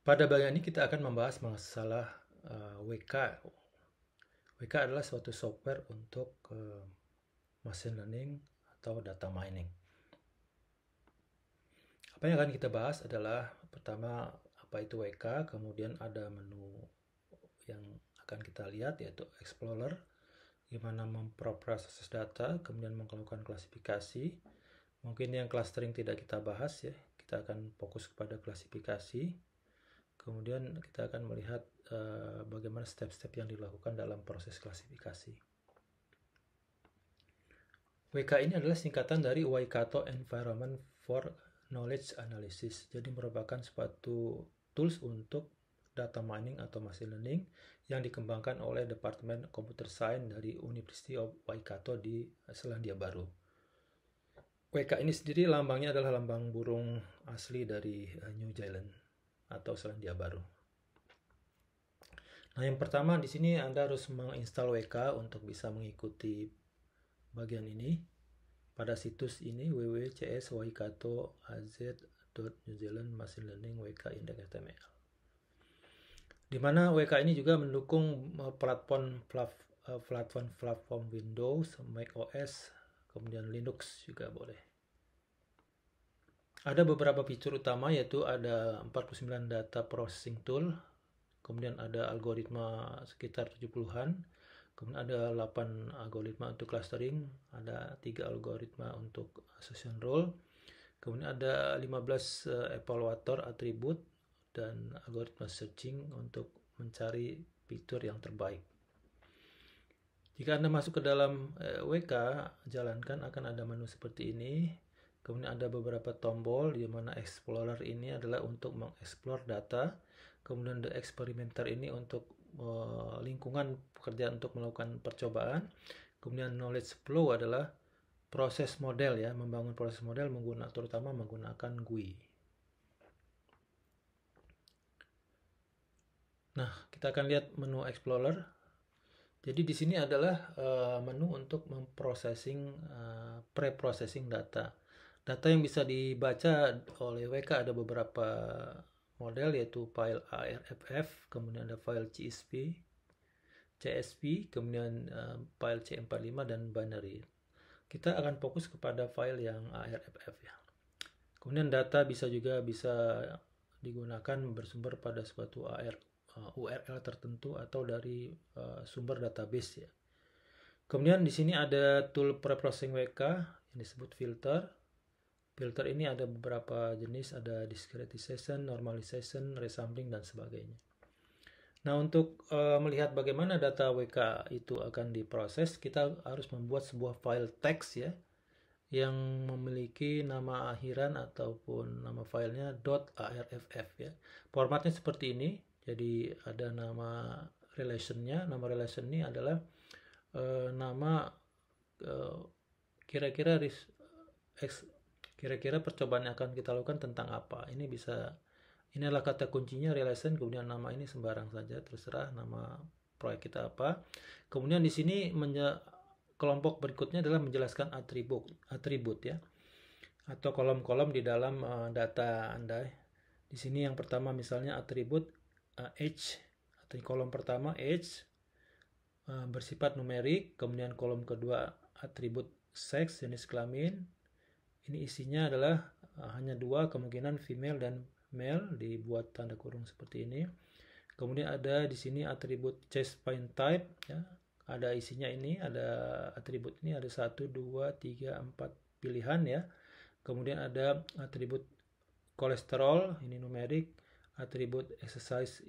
Pada bagian ini kita akan membahas masalah WK. WK adalah suatu software untuk machine learning atau data mining. Apa yang akan kita bahas adalah pertama apa itu WK, kemudian ada menu yang akan kita lihat yaitu Explorer, gimana memproses data, kemudian melakukan klasifikasi. Mungkin yang clustering tidak kita bahas ya, kita akan fokus kepada klasifikasi. Kemudian kita akan melihat bagaimana step-step yang dilakukan dalam proses klasifikasi. WK ini adalah singkatan dari Waikato Environment for Knowledge Analysis. Jadi merupakan suatu tools untuk data mining atau machine learning yang dikembangkan oleh Departemen Computer Science dari University of Waikato di Selandia Baru. WK ini sendiri lambangnya adalah lambang burung asli dari New Zealand atau Selandia Baru. Nah, yang pertama di sini Anda harus menginstal WK untuk bisa mengikuti bagian ini pada situs ini www.cswaikato.az.newzealand machine learning WK index HTML. Di mana WK ini juga mendukung platform Windows, Mac OS, kemudian Linux juga boleh. Ada beberapa fitur utama yaitu ada 49 data processing tool, kemudian ada algoritma sekitar 70-an, kemudian ada 8 algoritma untuk clustering, ada 3 algoritma untuk association rule, kemudian ada 15 evaluator atribut, dan algoritma searching untuk mencari fitur yang terbaik. Jika Anda masuk ke dalam WK, jalankan akan ada menu seperti ini. Kemudian ada beberapa tombol di mana Explorer ini adalah untuk mengeksplor data. Kemudian The Experimenter ini untuk lingkungan pekerjaan untuk melakukan percobaan. Kemudian Knowledge Flow adalah proses model ya, membangun proses model terutama menggunakan GUI. Nah, kita akan lihat menu Explorer. Jadi di sini adalah menu untuk pre-processing data. Data yang bisa dibaca oleh WK ada beberapa model yaitu file ARFF, kemudian ada file CSV, kemudian file C45 dan binary. Kita akan fokus kepada file yang ARFF ya. Kemudian data bisa digunakan bersumber pada suatu URL tertentu atau dari sumber database ya. Kemudian di sini ada tool preprocessing WK yang disebut filter. Filter ini ada beberapa jenis, ada discretization, normalization, resampling, dan sebagainya. Nah, untuk melihat bagaimana data WK itu akan diproses, kita harus membuat sebuah file teks ya, yang memiliki nama akhiran ataupun nama filenya .arff ya. Formatnya seperti ini, jadi ada nama relationnya. Nama relation ini adalah nama kira-kira percobaan yang akan kita lakukan tentang apa. Ini adalah kata kuncinya relation, kemudian nama ini sembarang saja, terserah nama proyek kita apa. Kemudian di sini kelompok berikutnya adalah menjelaskan atribut ya, atau kolom-kolom di dalam data Anda. Di sini yang pertama misalnya atribut age, atau kolom pertama age bersifat numerik, kemudian kolom kedua atribut seks, jenis kelamin. Ini isinya adalah hanya 2, kemungkinan female dan male, dibuat tanda kurung seperti ini. Kemudian ada di sini atribut chest pain type ya. Ada isinya ini, ada atribut ini ada 1 2 3 4 pilihan ya. Kemudian ada atribut kolesterol, ini numerik. Atribut exercise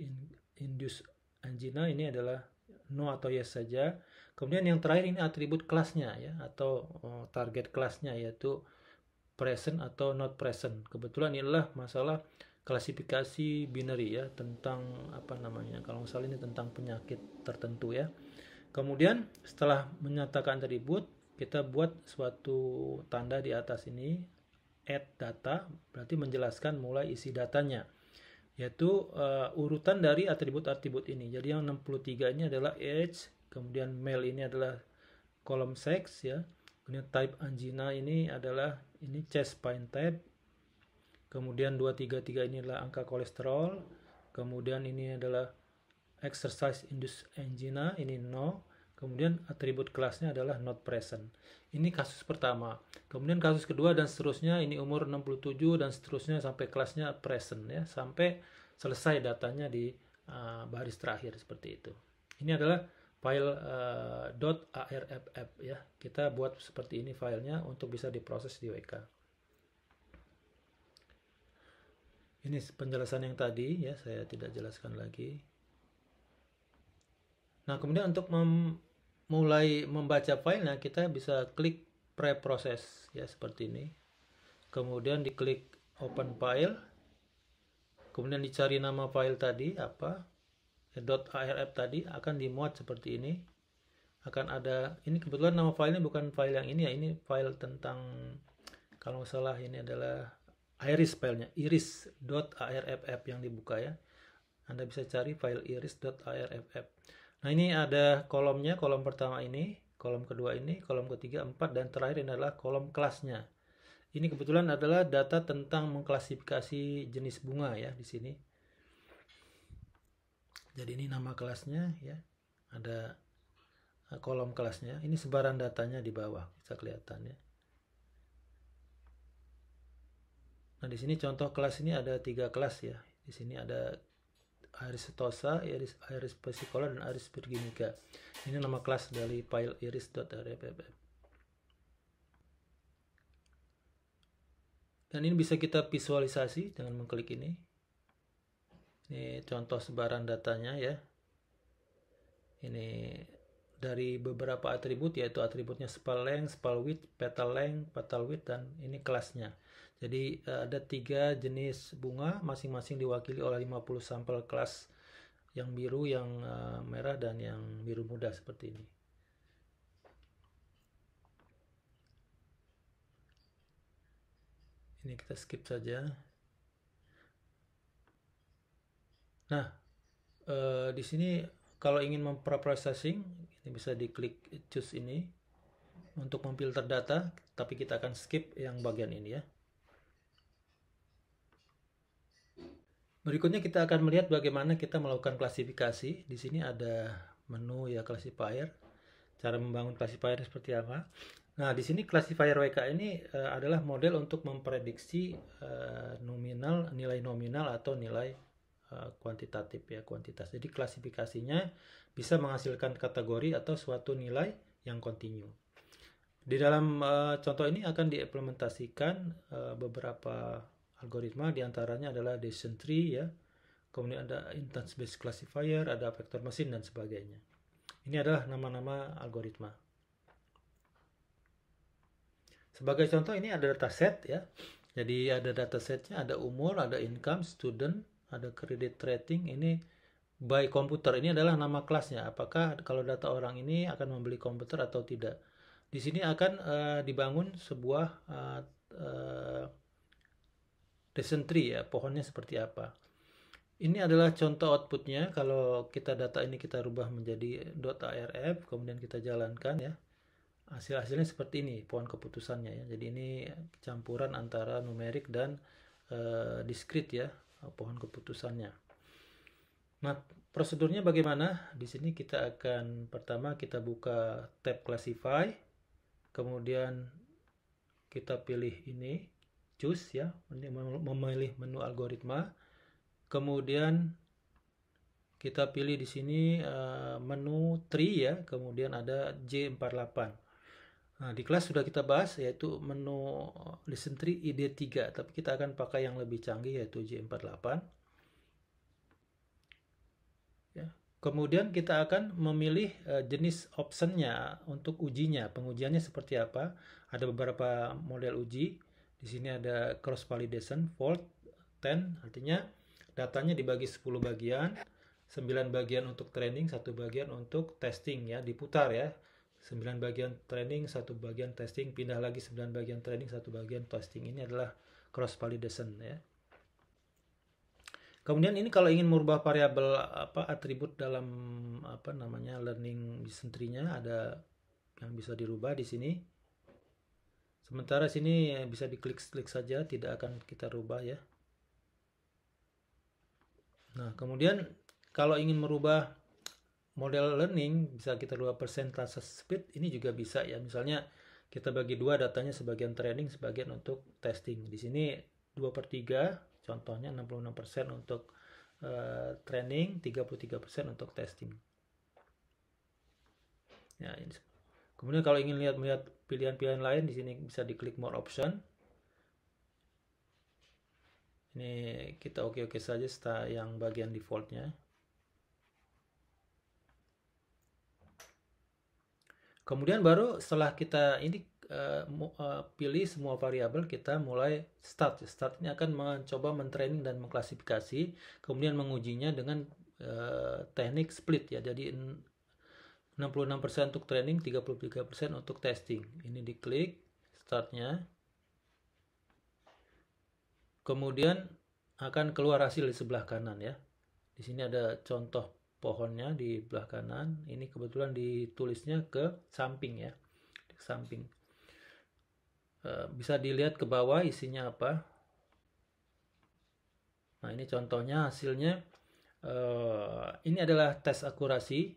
induced angina, ini adalah no atau yes saja. Kemudian yang terakhir ini atribut kelasnya ya, atau target kelasnya, yaitu present atau not present. Kebetulan inilah masalah klasifikasi binary ya, tentang kalau misalnya ini tentang penyakit tertentu ya. Kemudian setelah menyatakan atribut, kita buat suatu tanda di atas ini, add data, berarti menjelaskan mulai isi datanya, yaitu urutan dari atribut-atribut ini. Jadi yang 63 ini adalah age, kemudian male ini adalah kolom sex ya. Kemudian type angina ini adalah chest pain type. Kemudian 233 ini adalah angka kolesterol. kemudian ini adalah exercise induced angina, ini no, kemudian atribut kelasnya adalah not present. Ini kasus pertama. Kemudian kasus kedua dan seterusnya, ini umur 67 dan seterusnya sampai kelasnya present ya, sampai selesai datanya di baris terakhir seperti itu. Ini adalah file .arff ya. Kita buat seperti ini filenya untuk bisa diproses di WK. Ini penjelasan yang tadi ya, saya tidak jelaskan lagi. Nah, kemudian untuk mulai membaca filenya, kita bisa klik preprocess ya, seperti ini. Kemudian diklik open file. Kemudian dicari nama file tadi apa, .arf tadi akan dimuat seperti ini. Akan ada, ini kebetulan nama filenya bukan file yang ini ya, ini file tentang, kalau salah ini adalah iris filenya, iris.arff yang dibuka ya. Anda bisa cari file iris.arff. Nah, ini ada kolomnya, kolom pertama ini, kolom kedua ini, kolom ketiga, 4, dan terakhir ini adalah kolom kelasnya. Ini kebetulan adalah data tentang mengklasifikasi jenis bunga ya di sini. Jadi ini nama kelasnya ya, ada kolom kelasnya. Ini sebaran datanya di bawah, bisa kelihatan ya. Nah, di sini contoh kelas ini ada 3 kelas ya. Di sini ada Iris setosa, Iris versicolor, dan Iris virginica. Ini nama kelas dari file iris.arff. Dan ini bisa kita visualisasi dengan mengklik ini. Ini contoh sebaran datanya ya. Ini dari beberapa atribut, yaitu atributnya spal length, spal width, petal length, petal width, dan ini kelasnya. Jadi ada 3 jenis bunga, masing-masing diwakili oleh 50 sampel kelas, yang biru, yang merah, dan yang biru muda seperti ini. Ini kita skip saja. Nah, di sini kalau ingin memprocessing, ini bisa diklik choose ini untuk memfilter data, tapi kita akan skip yang bagian ini ya. Berikutnya kita akan melihat bagaimana kita melakukan klasifikasi. Di sini ada menu ya, classifier. Cara membangun classifier seperti apa. Nah, di sini classifier WK ini adalah model untuk memprediksi nilai nominal atau nilai kuantitatif ya, kuantitas. Jadi klasifikasinya bisa menghasilkan kategori atau suatu nilai yang kontinu. Di dalam contoh ini akan diimplementasikan beberapa algoritma, diantaranya adalah decision tree ya, kemudian ada instance based classifier, ada vector machine, dan sebagainya. Ini adalah nama-nama algoritma. Sebagai contoh, ini ada dataset ya. Jadi ada datasetnya, ada umur, ada income, student, ada credit rating. Ini by komputer, ini adalah nama kelasnya. Apakah kalau data orang ini akan membeli komputer atau tidak. Di sini akan dibangun sebuah decision tree ya, pohonnya seperti apa. Ini adalah contoh outputnya. Kalau kita data ini kita rubah menjadi .arf, kemudian kita jalankan ya, hasilnya seperti ini, pohon keputusannya ya. Jadi ini campuran antara numerik dan discrete ya, pohon keputusannya. Nah, prosedurnya bagaimana? Di sini kita akan pertama kita buka tab classify, kemudian kita pilih ini choose ya, memilih menu algoritma. Kemudian kita pilih di sini menu tree ya, kemudian ada J48. Nah, di kelas sudah kita bahas yaitu menu listen tree ID3, tapi kita akan pakai yang lebih canggih yaitu J48. Ya. Kemudian kita akan memilih jenis optionnya untuk ujinya, pengujiannya seperti apa. Ada beberapa model uji. Di sini ada cross validation, fault 10, artinya datanya dibagi 10 bagian, 9 bagian untuk training, 1 bagian untuk testing ya, diputar ya. 9 bagian training, 1 bagian testing, pindah lagi 9 bagian training, 1 bagian testing. Ini adalah cross validation ya. Kemudian ini kalau ingin merubah variabel atribut dalam learning decision tree-nya, ada yang bisa dirubah di sini. Sementara sini bisa diklik saja, tidak akan kita rubah ya. Nah, kemudian kalau ingin merubah model learning, bisa kita rubah persentase speed, ini juga bisa ya. Misalnya kita bagi dua datanya, sebagian training, sebagian untuk testing. Di sini 2/3, contohnya 66% untuk training, 33% untuk testing. Ya, ini. Kemudian kalau ingin melihat pilihan-pilihan lain, di sini bisa diklik more option. Ini kita oke-oke saja setelah yang bagian defaultnya. Kemudian baru setelah kita ini pilih semua variabel, kita mulai start. Start ini akan mencoba mentraining dan mengklasifikasi, kemudian mengujinya dengan teknik split ya. Jadi 66% untuk training, 33% untuk testing. Ini diklik startnya. Kemudian akan keluar hasil di sebelah kanan ya. Di sini ada contoh pohonnya di sebelah kanan. Ini kebetulan ditulisnya ke samping ya. Di samping. Bisa dilihat ke bawah isinya apa. Nah, ini contohnya hasilnya. Ini adalah tes akurasi.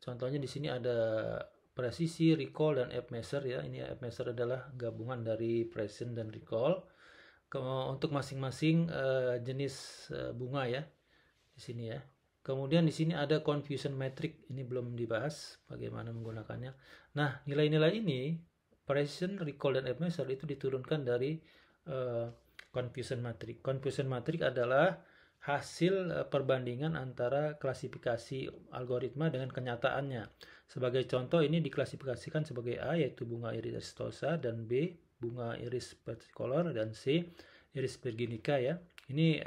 Contohnya di sini ada presisi, recall, dan app measure ya. Ini app measure adalah gabungan dari precision dan recall. Untuk masing-masing jenis bunga ya di sini ya. Kemudian di sini ada confusion metric, ini belum dibahas bagaimana menggunakannya. Nah, nilai-nilai ini precision, recall, dan app measure itu diturunkan dari confusion metric. Confusion metric adalah hasil perbandingan antara klasifikasi algoritma dengan kenyataannya. Sebagai contoh, ini diklasifikasikan sebagai A, yaitu bunga iris extosa, dan B, bunga iris versicolor, dan C, iris virginica ya. Ini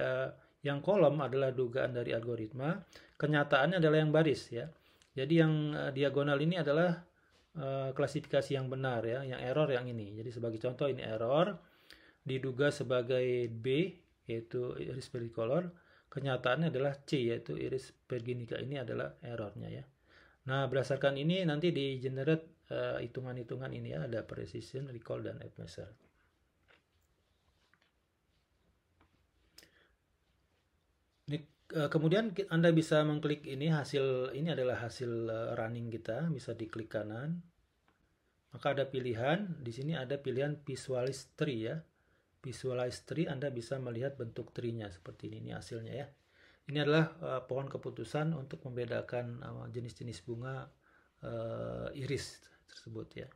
yang kolom adalah dugaan dari algoritma, kenyataannya adalah yang baris ya. Jadi yang diagonal ini adalah klasifikasi yang benar ya, yang error yang ini. Jadi sebagai contoh, ini error diduga sebagai B, yaitu iris versicolor, kenyataannya adalah C, yaitu iris virginica. Ini adalah errornya ya. Nah, berdasarkan ini nanti di generate hitungan-hitungan ini ya, ada precision, recall, dan app measure. Kemudian Anda bisa mengklik ini, ini adalah hasil running kita, bisa diklik kanan. Maka ada pilihan, di sini ada pilihan visualize tree ya. Visualize tree, Anda bisa melihat bentuk tree-nya seperti ini hasilnya ya. Ini adalah pohon keputusan untuk membedakan jenis-jenis bunga iris tersebut ya.